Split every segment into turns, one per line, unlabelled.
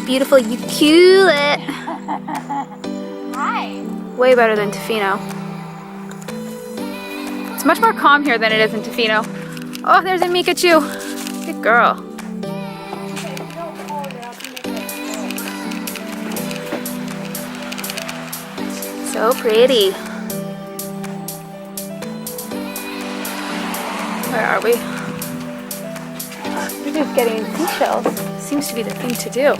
beautiful. You cool it.
Hi.
Way better than Tofino. It's much more calm here than it is in Tofino. Oh, there's a Mikachu. Good girl. So pretty. Where are we? We're just getting seashells. Seems to be the thing to do.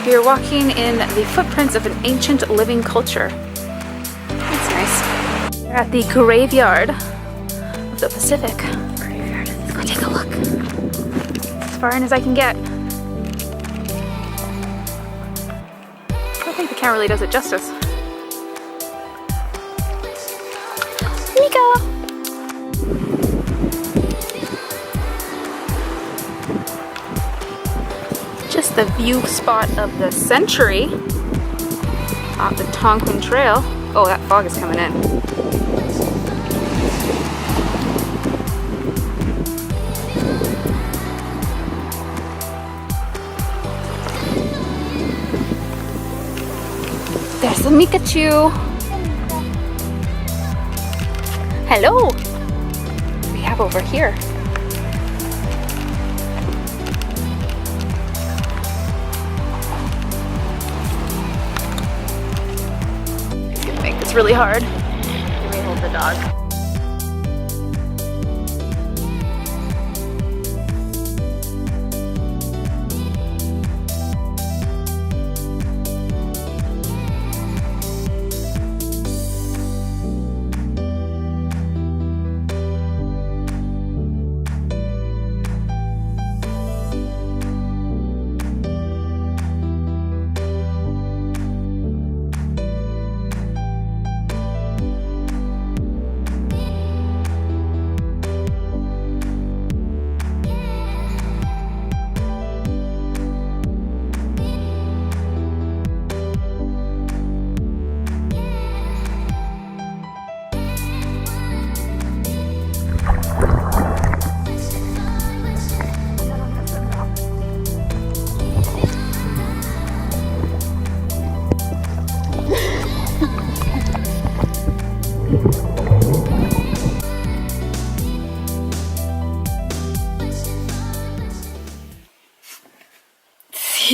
We are walking in the footprints of an ancient living culture. That's nice. We're at the graveyard of the Pacific. Graveyard. Let's go take a look. As far in as I can get. I think the camera really does it justice. Mika! Just the view spot of the century off the Tonquin Trail. Oh, that fog is coming in. There's the Mikachu. Hello. What do we have over here? It's really hard.
Can we hold the dog?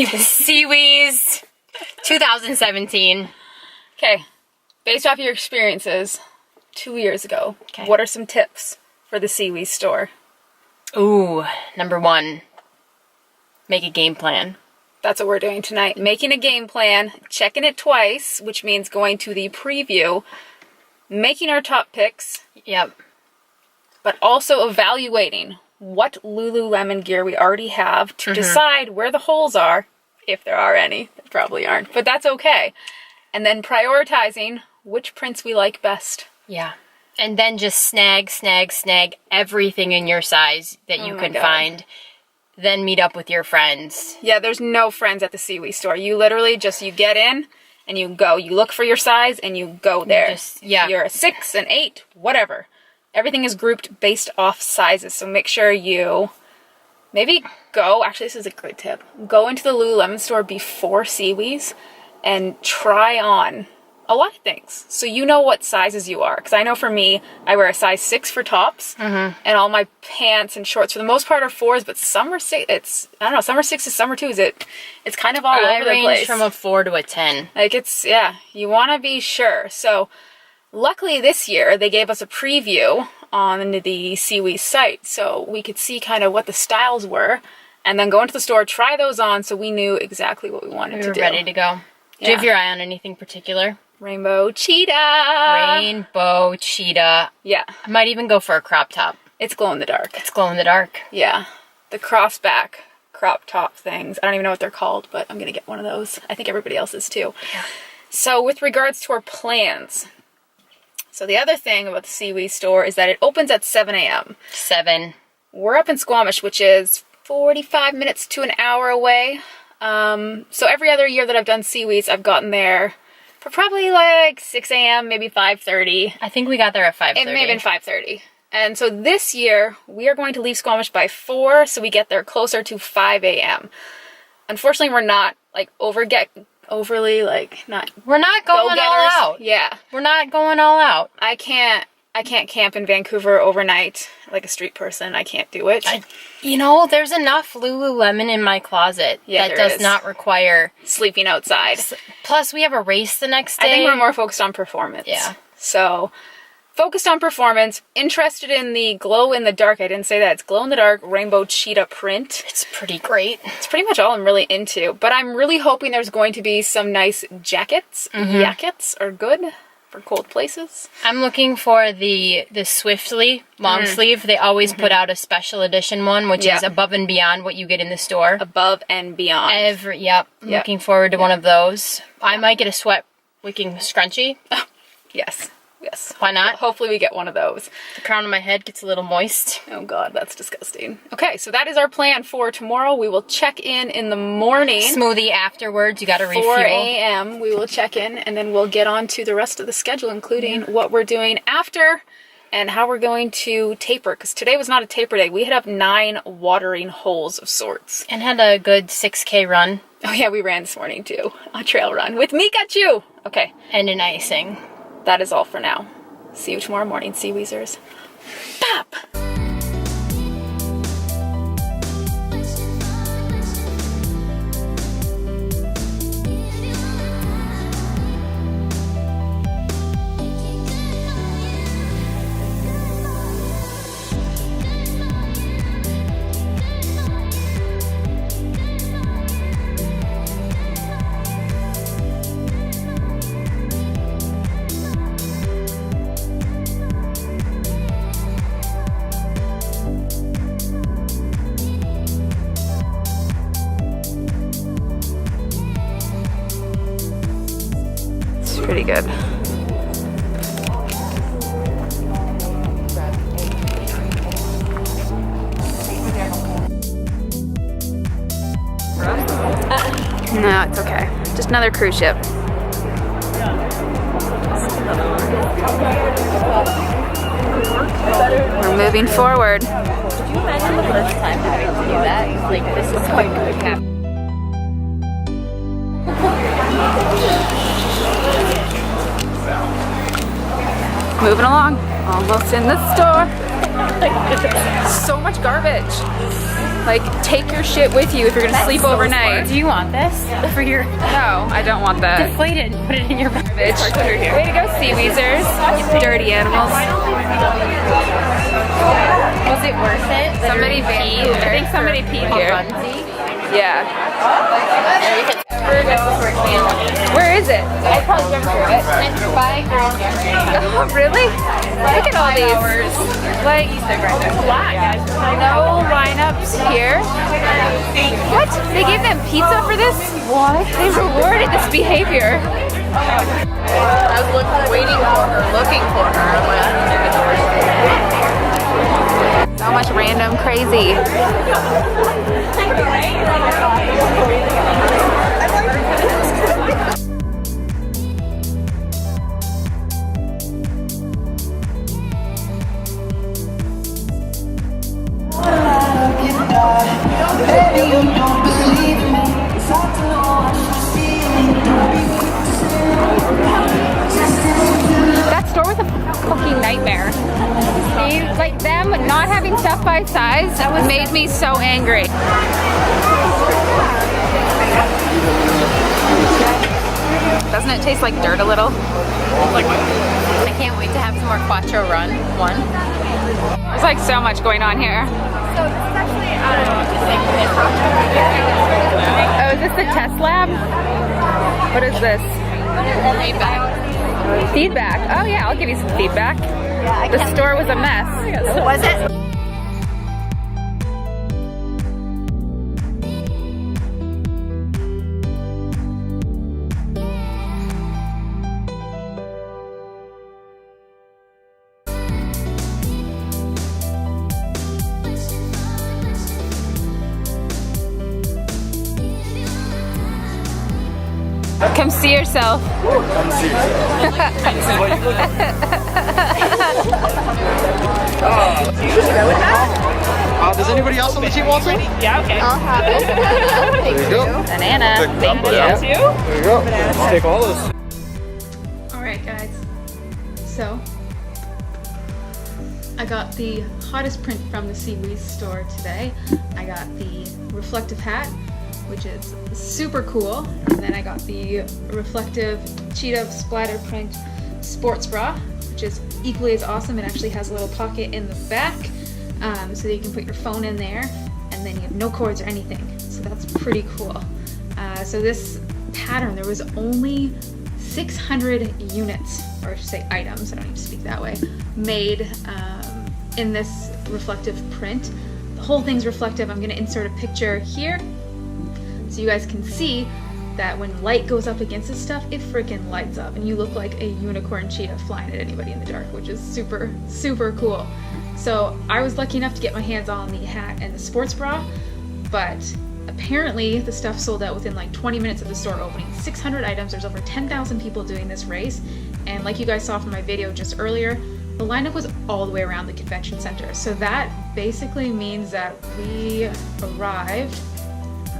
SeaWheeze 2017.
Okay, based off your experiences 2 years ago, what are some tips for the SeaWheeze store?
Ooh, number one, make a game plan.
That's what we're doing tonight. Making a game plan, checking it twice, which means going to the preview, making our top picks.
Yep.
But also evaluating what Lululemon gear we already have to decide where the holes are, if there are any. There probably aren't, but that's okay. And then prioritizing which prints we like best.
Yeah. And then just snag everything in your size that you can find. Then meet up with your friends.
Yeah, there's no friends at the SeaWheeze store. You literally just, you get in and you go. You look for your size and you go there. You're a 6, an 8, whatever. Everything is grouped based off sizes, so make sure you maybe go, actually this is a great tip, go into the Lululemon store before SeaWheeze and try on a lot of things so you know what sizes you are. Because I know for me, I wear a size 6 for tops, and all my pants and shorts for the most part are 4s, but some are 6, I don't know, some are 6s, some are 2s, it's kind of all over the place.
I range from a 4 to a 10.
Like yeah, you want to be sure. So luckily this year, they gave us a preview on the SeaWheeze site, so we could see kind of what the styles were, and then go into the store, try those on, so we knew exactly what we wanted to do.
We were ready to go. Did you have your eye on anything particular?
Rainbow cheetah!
Rainbow cheetah.
Yeah.
I might even go for a crop top.
It's glow in the dark.
It's glow in the dark.
Yeah. The crossback crop top things. I don't even know what they're called, but I'm gonna get one of those. I think everybody else is too.
Yeah.
So with regards to our plans, so the other thing about the SeaWheeze store is that it opens at 7 a.m.
7.
We're up in Squamish, which is 45 minutes to an hour away. So every other year that I've done SeaWheeze, I've gotten there for probably like 6 a.m., maybe 5:30.
I think we got there at 5:30.
It may have been 5:30. And so this year, we are going to leave Squamish by 4, so we get there closer to 5 a.m. Unfortunately, we're not like overly like not.
We're not going all out.
Yeah,
we're not going all out.
I can't camp in Vancouver overnight like a street person. I can't do it.
You know, there's enough Lululemon in my closet that does not require
sleeping outside.
Plus, we have a race the next day.
I think we're more focused on performance.
Yeah.
So, focused on performance, interested in the glow in the dark. I didn't say that. It's glow in the dark rainbow cheetah print.
It's pretty great.
It's pretty much all I'm really into. But I'm really hoping there's going to be some nice jackets. Jackets are good for cold places.
I'm looking for the Swiftly long sleeve. They always put out a special edition one, which is above and beyond what you get in the store.
Above and beyond.
Looking forward to one of those. I might get a sweat wicking scrunchie.
Oh, yes. Yes.
Why not?
Hopefully we get one of those.
The crown of my head gets a little moist.
Oh god, that's disgusting. Okay, so that is our plan for tomorrow. We will check in the morning.
Smoothie afterwards. You got to refuel.
4 a.m. we will check in, and then we'll get on to the rest of the schedule, including what we're doing after and how we're going to taper. Because today was not a taper day. We hit up 9 watering holes of sorts.
And had a good 6K run.
Oh yeah, we ran this morning too. A trail run with Mikachu. Okay.
And an icing.
That is all for now. See you tomorrow morning, SeaWheezers. Pop! Pretty good. No, it's okay. Just another cruise ship. We're moving forward.
Could you imagine the first time having to do that? Like, this is quite good.
Moving along, almost in the store. So much garbage. Like, take your shit with you if you're gonna sleep overnight.
Do you want this for your?
No, I don't want that.
Deflate it and put it in your garbage.
Way to go, SeaWheezers. You dirty animals.
Was it worth it?
Somebody peed. I think somebody peed here. Yeah. Where is it? I probably jumped through it. Oh, really? Look at all these. Like, no lineups here. What? They gave them pizza for this? What? They rewarded this behavior.
I was waiting for her, looking for her.
So much random crazy. That store was a fucking nightmare. See, like them not having stuff by size made me so angry. Doesn't it taste like dirt a little?
I can't wait to have some more Quattro Run.
There's like so much going on here.
So this is actually, I don't know what to think.
Oh, is this the test lab? What is this?
Feedback.
Feedback. Oh yeah, I'll give you some feedback.
Yeah,
The store was a mess.
Was it?
Come see yourself.
Does anybody else on the team want some?
Yeah, okay. I'll have it.
There you go.
An banana.
Thank you. There you go. Let's take all those.
Alright guys, so I got the hottest print from the SeaWheeze store today. I got the reflective hat, which is super cool, and then I got the reflective cheetah splatter print sports bra, which is equally as awesome. It actually has a little pocket in the back, so that you can put your phone in there, and then you have no cords or anything, so that's pretty cool. So this pattern, there was only 600 units, or I should say items, I don't need to speak that way, made in this reflective print. The whole thing's reflective. I'm going to insert a picture here so you guys can see that when light goes up against this stuff, it freaking lights up and you look like a unicorn cheetah flying at anybody in the dark, which is super, super cool. So I was lucky enough to get my hands on the hat and the sports bra, but apparently the stuff sold out within like 20 minutes of the store opening. 600 items, there's over 10,000 people doing this race, and like you guys saw from my video just earlier, the lineup was all the way around the convention center. So that basically means that we arrived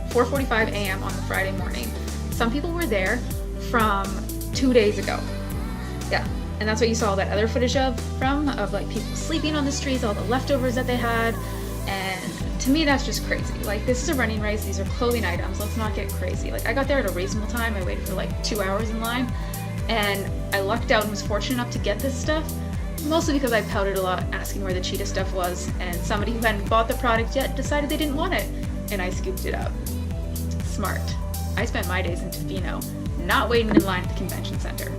4:45 a.m. on the Friday morning. Some people were there from 2 days ago. Yeah, and that's what you saw all that other footage of like people sleeping on the streets, all the leftovers that they had, and to me that's just crazy. Like, this is a running race, these are clothing items, let's not get crazy. Like, I got there at a reasonable time, I waited for like 2 hours in line, and I lucked out and was fortunate enough to get this stuff, mostly because I pouted a lot asking where the cheetah stuff was, and somebody who hadn't bought the product yet decided they didn't want it, and I scooped it up. Smart. I spent my days in Tofino, not waiting in line at the convention center.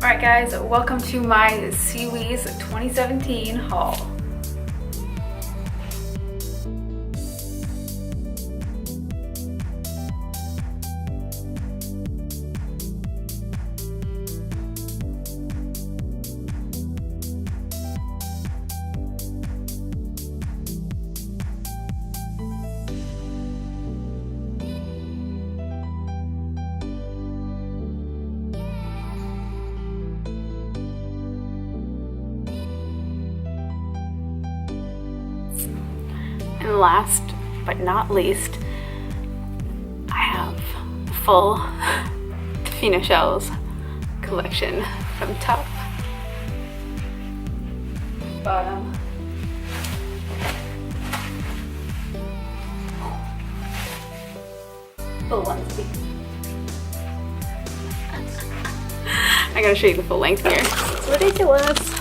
Alright guys, welcome to my SeaWheeze 2017 haul. And last but not least, I have full Tofino shells collection from top, bottom, full onesie. I gotta show you the full length here. It's ridiculous.